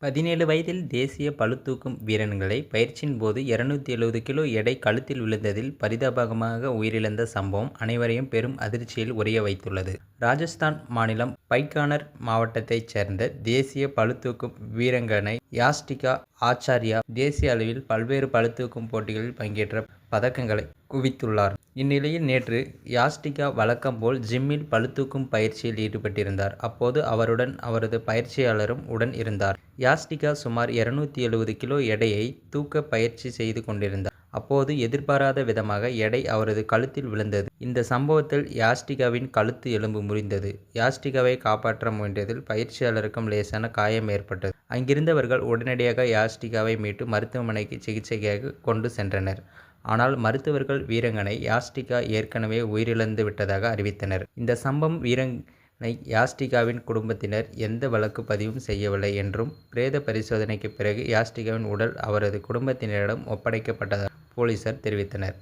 17 வயதில் தேசிய பளுதூக்கும் வீரர்களை பயிற்சியின் போது 270 கிலோ எடை கழுத்தில் விழுந்ததில் பரிதாபமாக உயிரிழந்த சம்பவம் அனைவரையும் பெரும் அதிர்ச்சியில் உறைய வைத்துள்ளது. ராஜஸ்தான் மாநிலம் பைக்கானர் மாவட்டத்தைச் சேர்ந்த தேசிய பளுதூக்கும் வீராங்கனை யாஸ்டிகா ஆச்சார்யா தேசிய அளவில் பல்வேறு பளுதூக்கும் போட்டிகளில் பங்கேற்று பதக்கங்களை குவித்துள்ளார். இந்நிலையில் நேற்று யாஸ்டிகா வழக்கம் போல் ஜிம்மில் பளுதூக்கும் பயிற்சியில் ஈடுபட்டிருந்தார். அப்போது அவருடன் அவரது பயிற்சியாளரும் உடன் இருந்தார். யாஸ்டிகா சுமார் 270 கிலோ எடையை தூக்க பயிற்சி செய்து கொண்டிருந்தார். அப்போது எதிர்பாராத விதமாக எடை அவரது கழுத்தில் விழுந்தது. இந்த சம்பவத்தில் யாஸ்டிகாவின் கழுத்து எலும்பு முறிந்தது. யாஸ்டிகாவை காப்பாற்ற முயன்றதில் பயிற்சியாளருக்கும் லேசான காயம் ஏற்பட்டது. அங்கிருந்தவர்கள் உடனடியாக யாஸ்டிகாவை மீட்டு மருத்துவமனைக்கு சிகிச்சைக்காக கொண்டு சென்றனர். ஆனால் மருத்துவர்கள் வீராங்கனை யாஸ்டிகா ஏற்கனவே உயிரிழந்து விட்டதாக அறிவித்தனர். இந்த சம்பவம் வீராங்கனை யாஸ்டிகாவின் குடும்பத்தினர் எந்த வழக்கு பதிவும் செய்யவில்லை என்றும் பிரேத பரிசோதனைக்கு பிறகு யாஸ்டிகாவின் உடல் அவரது குடும்பத்தினரிடம் ஒப்படைக்கப்பட்டதாக போலீசார் தெரிவித்தனர்.